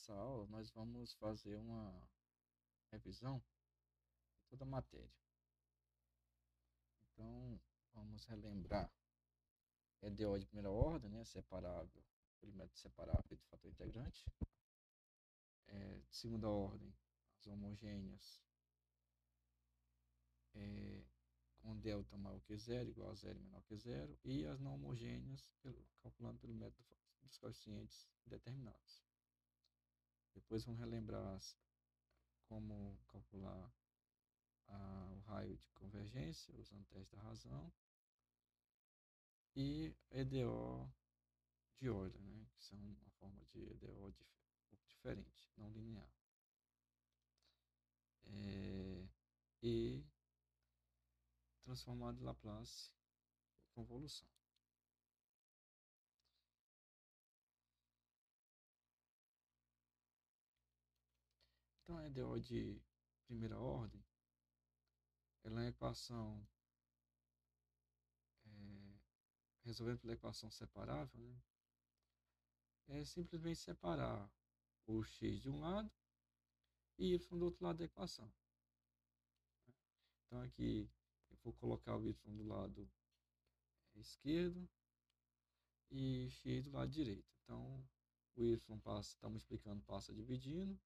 nessa aula nós vamos fazer uma revisão de toda a matéria. Então, vamos relembrar EDO de primeira ordem, né, separável, pelo método separável do fator integrante. De segunda ordem, as homogêneas com delta maior que zero, igual a zero e menor que zero, e as não homogêneas calculando pelo método dos coeficientes determinados. Depois vamos relembrar como calcular o raio de convergência, usando o teste da razão, e EDO de ordem, né, que são uma forma de EDO um pouco diferente, não linear. E transformado de Laplace por convolução. Então, a EDO de primeira ordem, ela é uma equação, resolvendo pela equação separável, né, é simplesmente separar o x de um lado e y do outro lado da equação. Então, aqui eu vou colocar o y do lado esquerdo e x do lado direito. Então, o y está multiplicando, passa dividindo,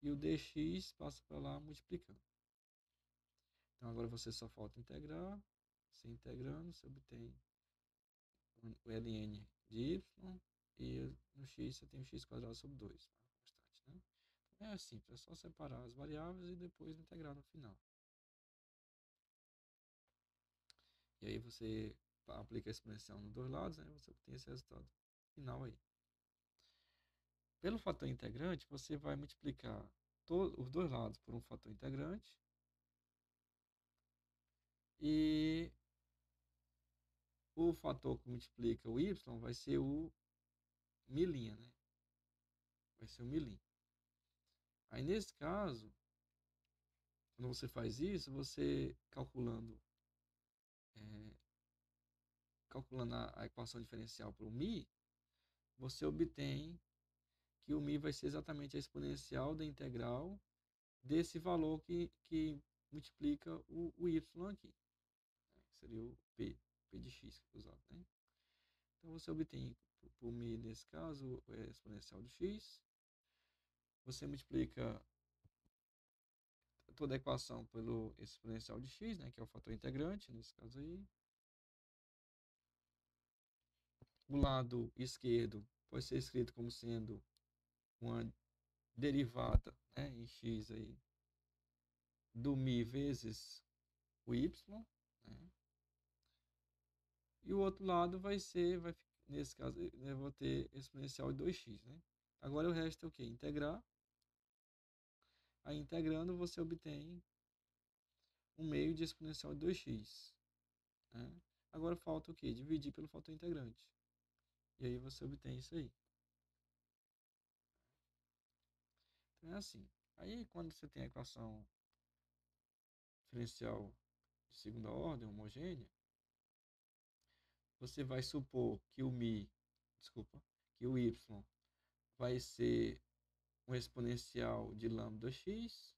e o dx passa para lá multiplicando. Então, agora você só falta integrar. Você integrando, você obtém o ln de y, e no x você tem o x² sobre 2, constante, né? Então, é simples, é só separar as variáveis e depois integrar no final. E aí você aplica a exponencial nos dois lados, né? Você obtém esse resultado final aí. Pelo fator integrante, você vai multiplicar os dois lados por um fator integrante e o fator que multiplica o y vai ser o milhinha, né? Vai ser o milhinho. Aí, nesse caso, quando você faz isso, você calculando a equação diferencial para o mi, você obtém que o mi vai ser exatamente a exponencial da integral desse valor que multiplica o y aqui, né? Seria o p de x que é usado, né? Então, você obtém, por mi, nesse caso, a exponencial de x. Você multiplica toda a equação pelo exponencial de x, né, que é o fator integrante, nesse caso aí. O lado esquerdo pode ser escrito como sendo uma derivada, né, em x aí, do mi vezes o y, né? E o outro lado nesse caso, eu vou ter exponencial de 2x, né? Agora o resto é o quê? Integrar. Aí, integrando, você obtém um meio de exponencial de 2x, né? Agora falta o quê? Dividir pelo fator integrante. E aí você obtém isso aí. Então é assim. Aí, quando você tem a equação diferencial de segunda ordem, homogênea, você vai supor que que o y vai ser um exponencial de lambda x,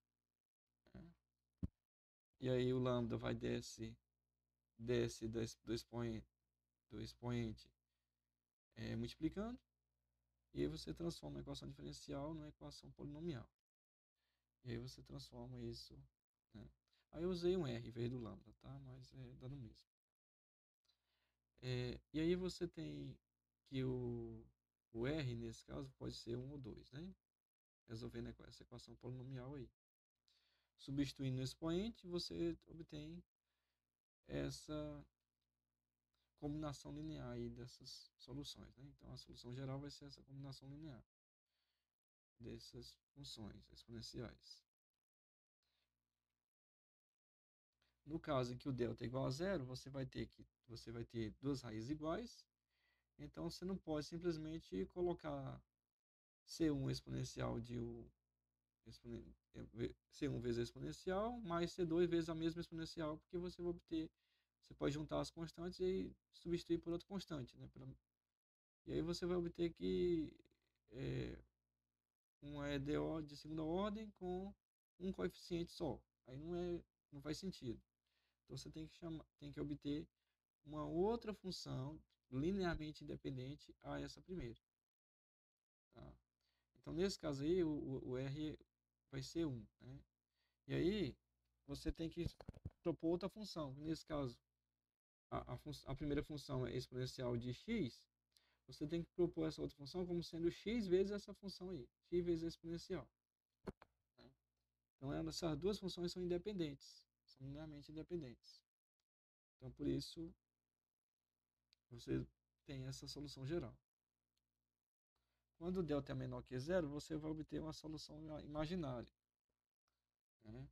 né? E aí o lambda vai desce do expoente multiplicando, e aí você transforma a equação diferencial numa equação polinomial. E aí você transforma isso, né? Aí eu usei um R em vez do lambda, tá? Mas dá no mesmo. E aí você tem que o R, nesse caso, pode ser 1 ou 2, né? Resolvendo essa equação polinomial aí. Substituindo no expoente, você obtém essa combinação linear aí dessas soluções, né? Então, a solução geral vai ser essa combinação linear dessas funções exponenciais. No caso em que o delta é igual a zero, você vai ter duas raízes iguais. Então, você não pode simplesmente colocar C1 exponencial de C1 vezes a exponencial mais C2 vezes a mesma exponencial, porque você pode juntar as constantes e substituir por outra constante, né? E aí você vai obter que uma EDO de segunda ordem com um coeficiente só. Aí não faz sentido. Então você tem que obter uma outra função linearmente independente a essa primeira. Tá? Então, nesse caso aí, o R vai ser 1. Né? E aí, você tem que propor outra função. Nesse caso, a primeira função é exponencial de x. Você tem que propor essa outra função como sendo x vezes essa função aí. X vezes a exponencial. Né? Então, essas duas funções são independentes. São linearmente independentes. Então, por isso, você tem essa solução geral. Quando o delta é menor que zero, você vai obter uma solução imaginária. Né?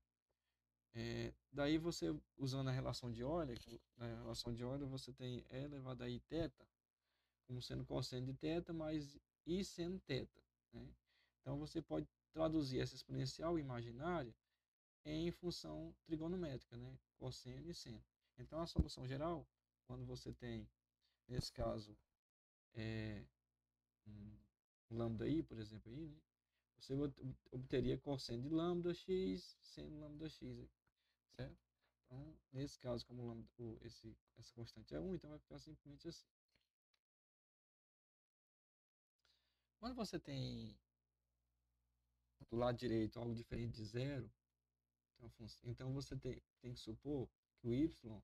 Daí você, usando a relação de Euler, na relação de Euler você tem E elevado a I θ, como sendo cosseno de θ, mais I seno θ. Né? Então você pode traduzir essa exponencial imaginária em função trigonométrica, né? Cosseno e seno. Então a solução geral, quando você tem, nesse caso, um lambda I, por exemplo, aí, né? Você obteria cosseno de lambda x, seno lambda x, certo? Então, nesse caso, como lambda, essa constante é 1, então vai ficar simplesmente assim. Quando você tem do lado direito algo diferente de zero, então você tem que supor que o y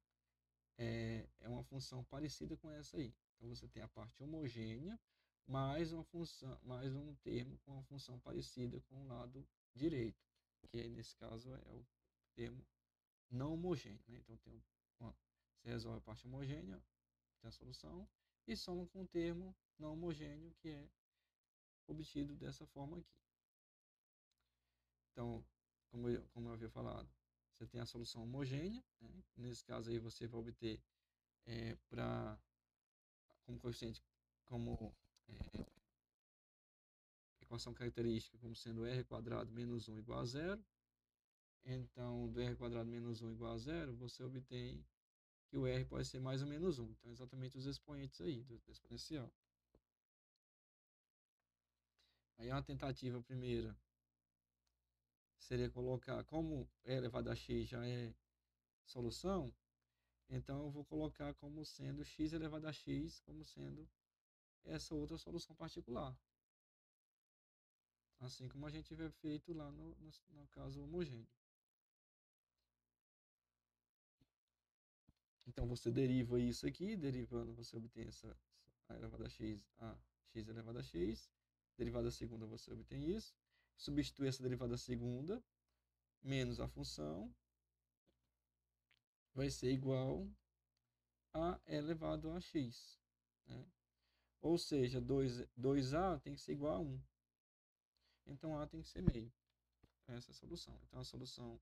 é uma função parecida com essa aí. Então você tem a parte homogênea mais uma função, mais um termo com uma função parecida com o lado direito, que aí, nesse caso é o termo não homogêneo. Né? Então você resolve a parte homogênea, tem a solução, e soma com o termo não homogêneo, que é obtido dessa forma aqui. Então, como eu havia falado, você tem a solução homogênea, né? Nesse caso aí você vai obter como coeficiente, como equação característica, como sendo r quadrado menos 1 igual a zero. Então, do r quadrado menos 1 igual a zero, você obtém que o r pode ser mais ou menos 1. Então, exatamente os expoentes aí do exponencial. Aí uma tentativa primeira seria colocar, como e elevado a x já é solução, então eu vou colocar como sendo x elevado a x, como sendo essa outra solução particular. Assim como a gente tiver feito lá no caso homogêneo. Então você deriva isso aqui, derivando você obtém essa a elevado a x elevado a x. Derivada segunda você obtém isso. Substitui essa derivada segunda menos a função vai ser igual a elevado a x. Né? Ou seja, 2a tem que ser igual a 1. Então a tem que ser meio. Essa é a solução. Então a solução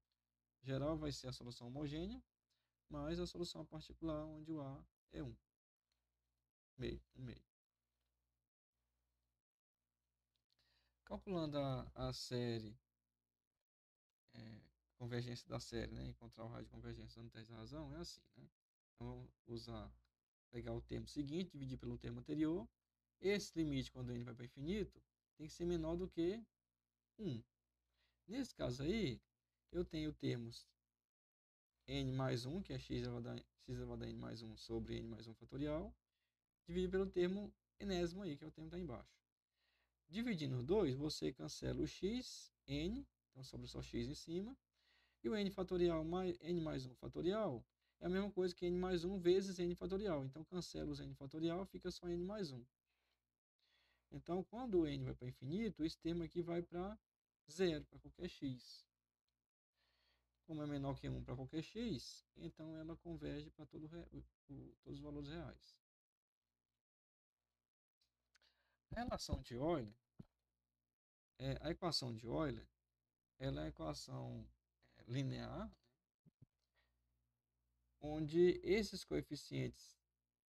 geral vai ser a solução homogênea, mais a solução particular, onde o a é 1. Meio, 1 meio. Calculando a série, convergência da série, né? Encontrar o raio de convergência dando teste da razão, é assim, né? Então, vamos pegar o termo seguinte, dividir pelo termo anterior. Esse limite, quando n vai para infinito, tem que ser menor do que 1. Nesse caso aí, eu tenho termos n mais 1, que é x elevado a n mais 1 sobre n mais 1 fatorial, dividido pelo termo enésimo aí, que é o termo que está embaixo. Dividindo 2, você cancela o x, n, então sobra só x em cima, e o n fatorial mais n mais 1 fatorial é a mesma coisa que n mais 1 vezes n fatorial. Então, cancela os n fatorial, fica só n mais 1. Então, quando o n vai para infinito, esse termo aqui vai para zero, para qualquer x. Como é menor que 1 para qualquer x, então ela converge para todos os valores reais. A relação de Euler, a equação de Euler, ela é a equação linear, onde esses coeficientes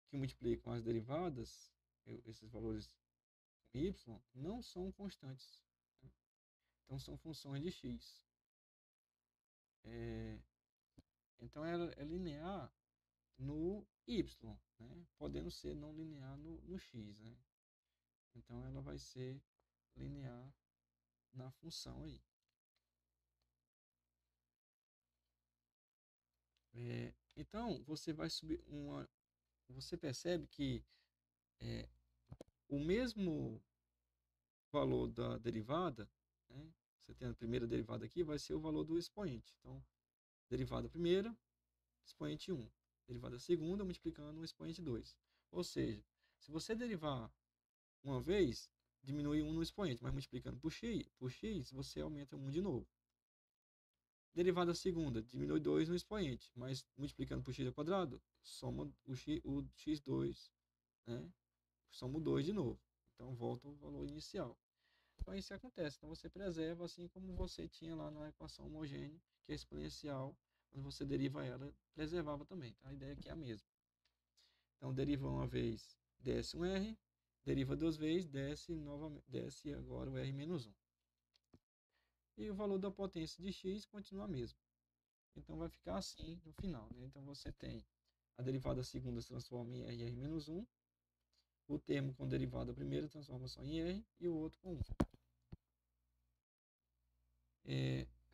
que multiplicam as derivadas, esses valores y, não são constantes. Né? Então, são funções de x. Então, ela é linear no y, né? Podendo ser não linear no x. Né? Então, ela vai ser linear na função aí. Então, você vai subir você percebe que é, o mesmo valor da derivada, né? Você tem a primeira derivada aqui, vai ser o valor do expoente. Então, derivada primeira, expoente 1. Derivada segunda, multiplicando o expoente 2. Ou seja, se você derivar uma vez, diminui 1 no expoente, mas multiplicando por x, você aumenta 1 de novo. Derivada segunda, diminui 2 no expoente, mas multiplicando por x ao quadrado, soma o x2, né? Soma o 2 de novo. Então, volta o valor inicial. Então, isso acontece. Então, você preserva assim como você tinha lá na equação homogênea, que é exponencial, quando você deriva ela, preservava também. Tá? A ideia aqui é a mesma. Então, deriva uma vez, desce um R, deriva duas vezes, desce novamente, desce agora o R menos 1. E o valor da potência de x continua a mesma. Então, vai ficar assim no final. Né? Então, você tem a derivada segunda se transforma em R, R menos 1. O termo com derivada primeira transforma só em R e o outro com 1.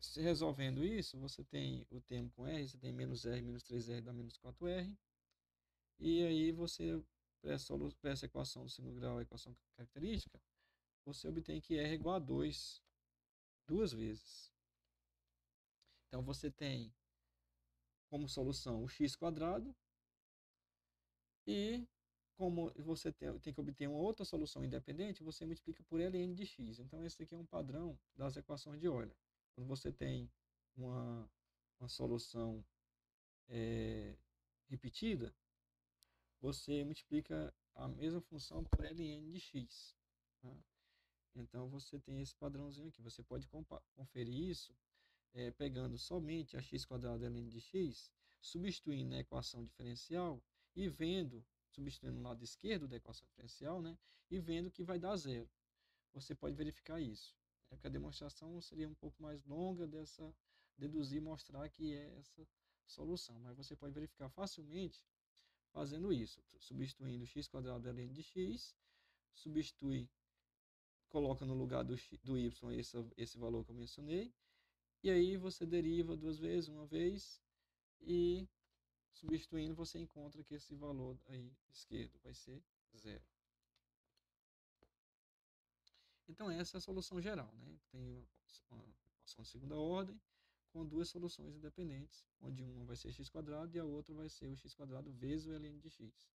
Se resolvendo isso, você tem o termo com R, você tem menos R, menos 3R dá menos 4R. E aí você, para essa equação do segundo grau, a equação característica, você obtém que R é igual a 2 duas vezes. Então você tem como solução o x quadrado e como você tem que obter uma outra solução independente, você multiplica por ln de x. Então esse aqui é um padrão das equações de Euler. Quando você tem uma solução repetida, você multiplica a mesma função por ln de x. Tá? Então você tem esse padrãozinho aqui. Você pode conferir isso pegando somente a x quadrado ln de x, substituindo na equação diferencial e vendo, substituindo no lado esquerdo da equação diferencial, né, e vendo que vai dar zero. Você pode verificar isso. Porque a demonstração seria um pouco mais longa dessa deduzir e mostrar que é essa solução. Mas você pode verificar facilmente fazendo isso, substituindo x quadrado ln de x, substitui, coloca no lugar do y esse valor que eu mencionei, e aí você deriva duas vezes, uma vez, e substituindo você encontra que esse valor aí esquerdo vai ser zero. Então essa é a solução geral, né? Tem uma equação de segunda ordem com duas soluções independentes, onde uma vai ser x quadrado e a outra vai ser o x quadrado vezes o ln de x,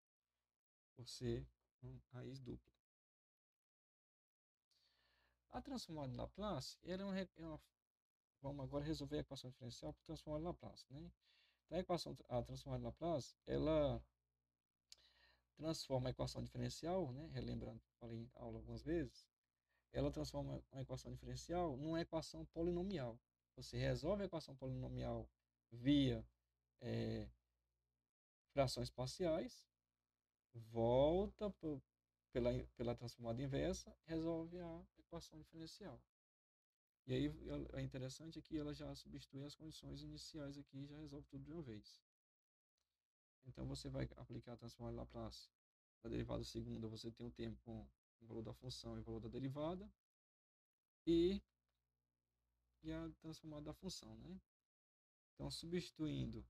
por ser uma raiz dupla. A transformada de Laplace vamos agora resolver a equação diferencial por transformada de Laplace, né? Então a transformada de Laplace, ela transforma a equação diferencial, né? Relembrando que eu falei em aula algumas vezes, ela transforma uma equação diferencial numa equação polinomial. Você resolve a equação polinomial via frações parciais, volta pela transformada inversa, resolve a equação diferencial. E aí é interessante que ela já substitui as condições iniciais aqui e já resolve tudo de uma vez. Então você vai aplicar a transformada de Laplace da derivada segunda, você tem o termo com o valor da função e o valor da derivada, e a transformada da função, né? Então, substituindo